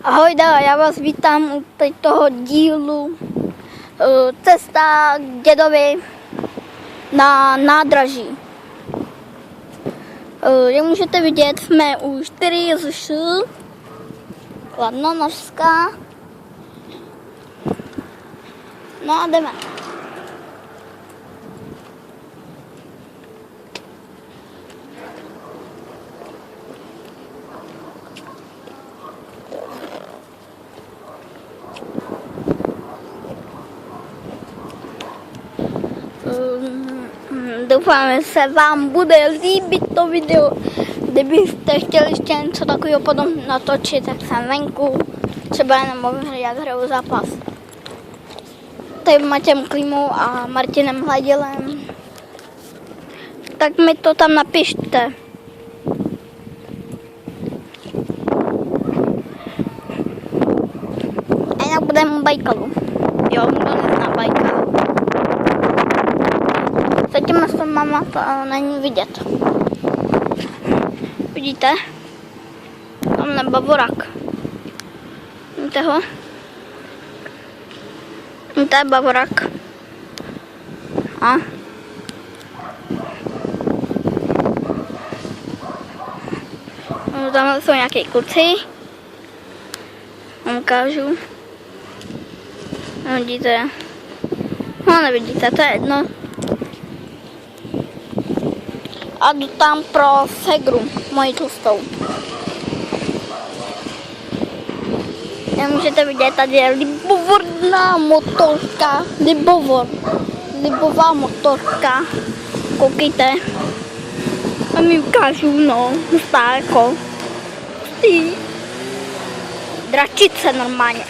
Ahoj, já vás vítám u toho dílu Cesta k dědovi na nádraží. Jak můžete vidět, jsme u 4 ZŠ, Kladno, Nožská. No a jdeme. Doufám, že se vám bude líbit to video. Kdybyste chtěli ještě něco takového potom natočit, tak jsem venku. Třeba jenom jak hraju zápas. Tady Matějem Klímou a Martinem Hladilem. Tak mi to tam napište. A jinak budeme u Bajkalu. Jo, kdo nezná Bajkal. Zatím se mama to není vidět. Vidíte? Tam je Bavorák. Vidíte ho? To je Bavorák. A? Tam jsou nějaké kluci. Ukážu. Vidíte? No nevidíte, to je jedno. A jdu tam pro segru, moji tlustou. Jak můžete vidět, tady je libovorná motorka. Libová motorka. Koukejte. A mi ukážu, no, hustá jako. Hustý. Dračice normálně.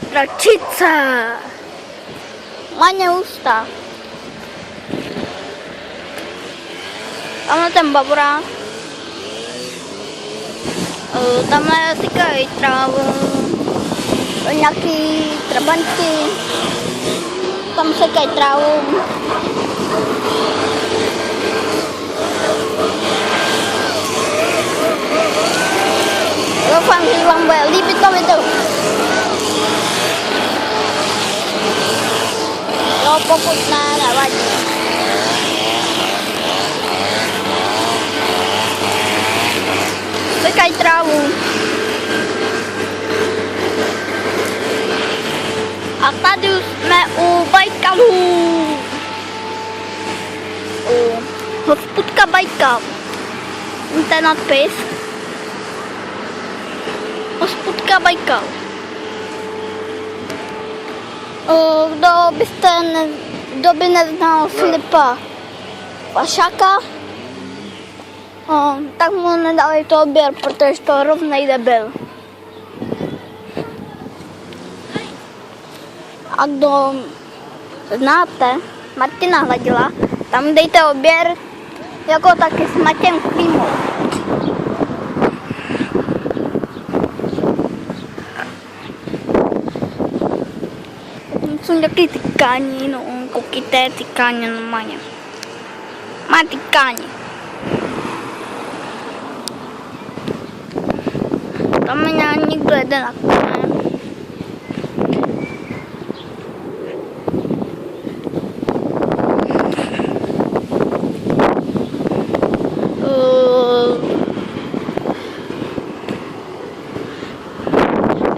Dračice. Máně hustá. Tamhle ten Bavorák. Tamhle sykají trávu. Nějaký trabanti. Tam sekají trávu. Doufám, že vám bude líbit to video. Jo, pokud ne, nevadí. Sekají trávu. A tady už jsme u Bajkalu. Hospůdka Bajkal. Ten nadpis. Hospůdka Bajkal. Kdo by neznal Filipa Vašáka, tak mu nedali odběr, protože to hroznej debil. A kdo znáte Martina Hladila, tam dejte odběr jako taky s Matějem Klímou. Jsou nějaké tykání, no koukejte, tykání normálně. Má tykání. Tam je někdo jede na kone.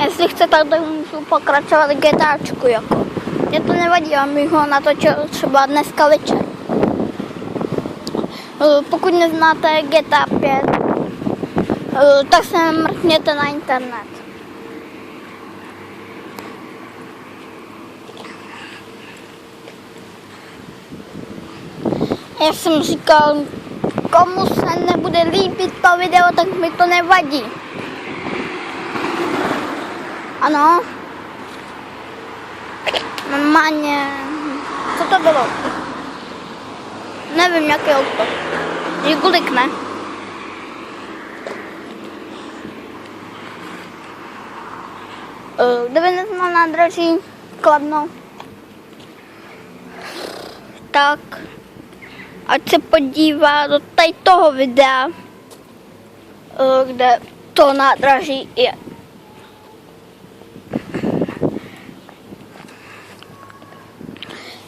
Jestli chcete, tak můžu pokračovat GTAčku jako. Mě to nevadí, já bych ho natočil třeba dneska večer. Pokud neznáte GTA 5, tak se mrkněte na internet. Jak jsem říkal, komu se nebude líbit to video, tak mi to nevadí. Ano. Normálně. Co to bylo? Nevím, jaký auto. Žigulik, ne? Kdyby neznal nádraží Kladno, tak ať se podívá do tady toho videa, kde to nádraží je.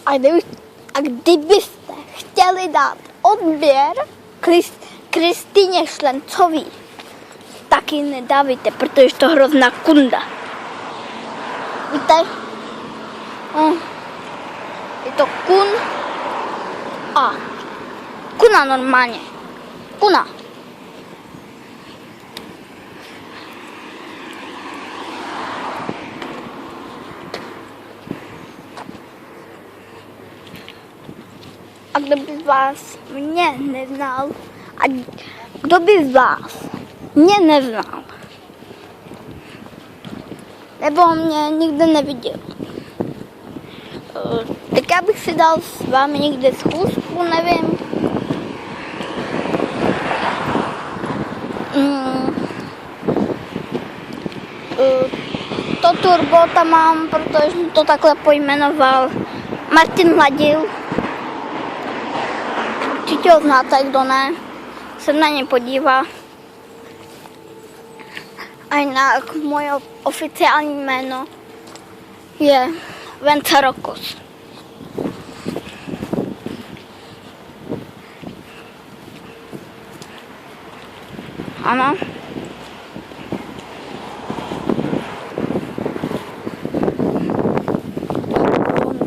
A kdybyste chtěli dát odběr Kristýně Šlencový, taky nedávajte, protože to hrozná kunda. Víte? Je to kuna normálně. Kuna. A kdo by z vás mě neznal, nebo mě nikdy neviděl, tak já bych si dal s vámi někde schůzku, nevím. To turbo tam mám, protože to takhle pojmenoval Martin Hladil. Určitě ho znáte, kdo ne, se na ně podívá. A jinak moje oficiální jméno je Vence Rokos. Ano.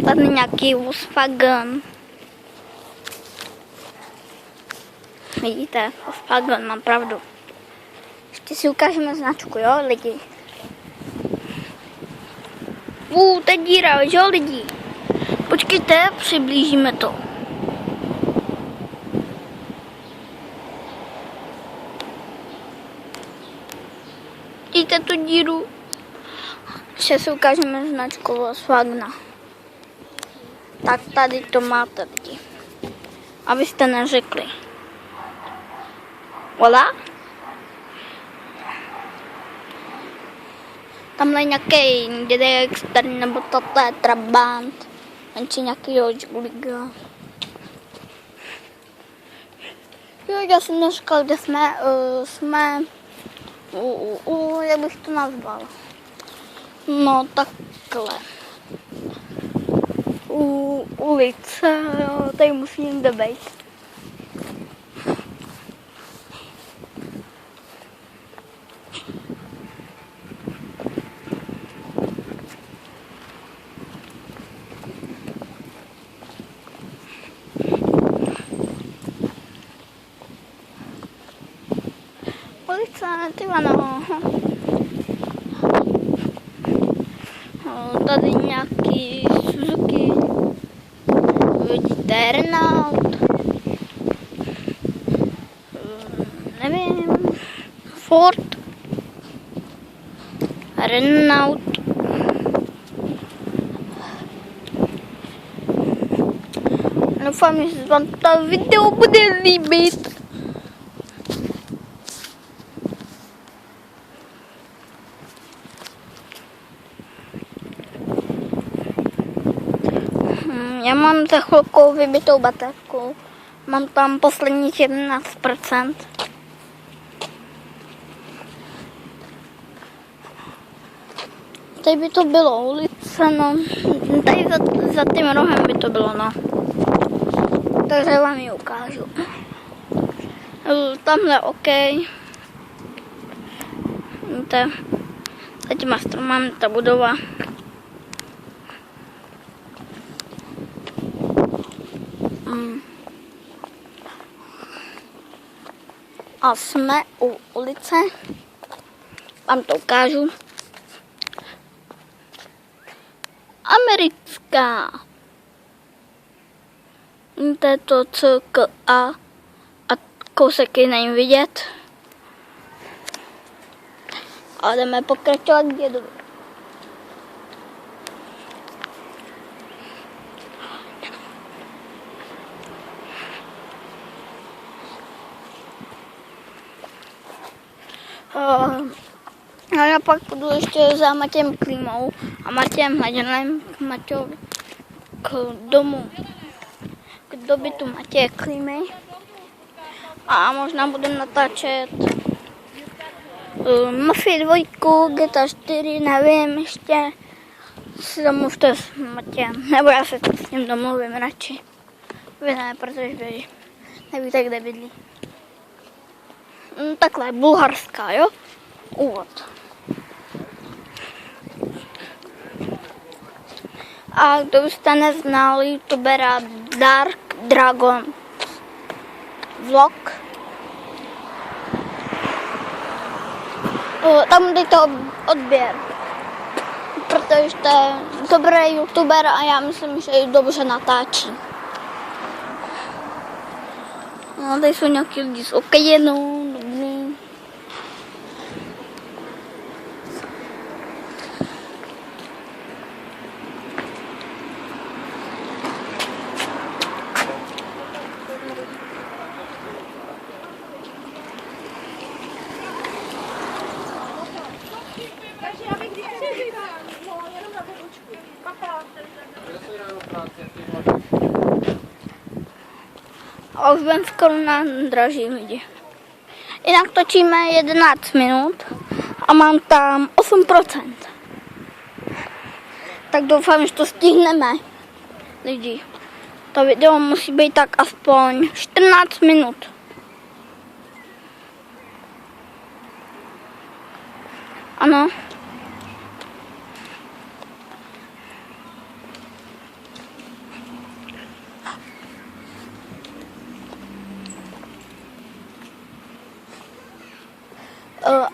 Tady nějaký Volkswagen. Vidíte, Volkswagen, mám pravdu. Ještě si ukážeme značku, jo, lidi. To je díra, jo, lidi. Počkejte, přiblížíme to. Vidíte tu díru? Ještě si ukážeme značku Volkswagena. Tak tady to máte, lidi. Abyste neřekli. Voilà. Tamhle je nějaký Dexter nebo toto je Trabant. Či nějaký Žigulíka. Jo, já jsem neříkal, kde jsme jak bych to nazval. No takhle. U ulice, jo, tady musí někde být. Ulice, ty ano. Tady nějaký Suzuki. Vidíte, Renault. Nevím. Ford. Renault. Doufám, že se vám to video bude líbit. Já mám za chvilku vybitou baterku. Mám tam posledních 11%. Tady by to bylo ulice, no. Tady za tím rohem by to bylo, no. Takže vám ji ukážu. Tamhle OK. Víte, za těma stromami ta budova. A jsme u ulice. Vám to ukážu. Americká. To je to CKA a kousek je není vidět. A jdeme pokračovat k dědovi. A já pak půjdu ještě za Matějem Klímou a Matějem Hladilem k domu, k dobytu Matěje Klímy. A možná budeme natáčet Mafii 2, GTA 4, nevím ještě, si domluvte s Matějem, nebo já se s ním domluvím radši. Vy ne, protože vy nevíte, kde bydlí. No, takhle, bulharská, jo? Úvod. A kdo byste neznal youtubera Dark Dragon Vlog, tam dejte odběr, protože to je dobrý youtuber a já myslím, že ji dobře natáčí. No, tady jsou nějaký lidi z Ukrajiny, dobrý. A už budeme skoro na draží lidi. Jinak točíme 11 minut a mám tam 8%. Tak doufám, že to stihneme, lidi. To video musí být tak aspoň 14 minut. Ano.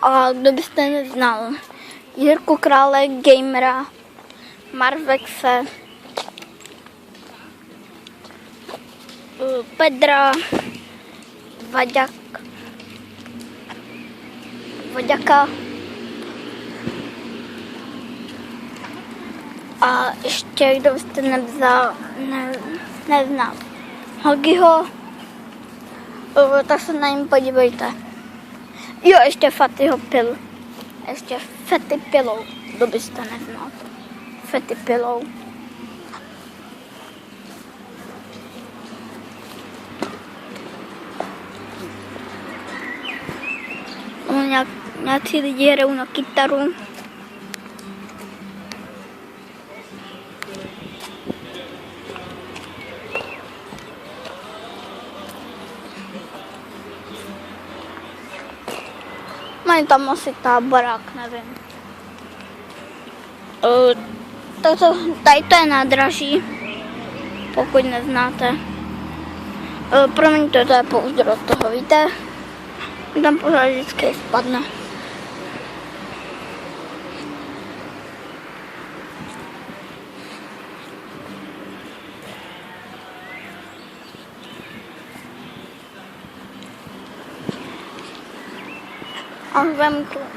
A kdo byste neznal Jirku Krále, gamera, Marvexe, Pedra, Vaďaka a ještě kdo byste neznal Hogiho, tak se na něm podívejte. Jo, ještě Fatyho Pilu. Ještě Fety Pilou, kdo byste neznal. Fety Pilou. Nějací lidi hrajou na kytaru. Mají tam asi táborák, nevím. Tady to je nádraží, pokud neznáte. Promiňte, to je pouzdro od toho, víte? Tam pořád vždycky spadne. A vem tu.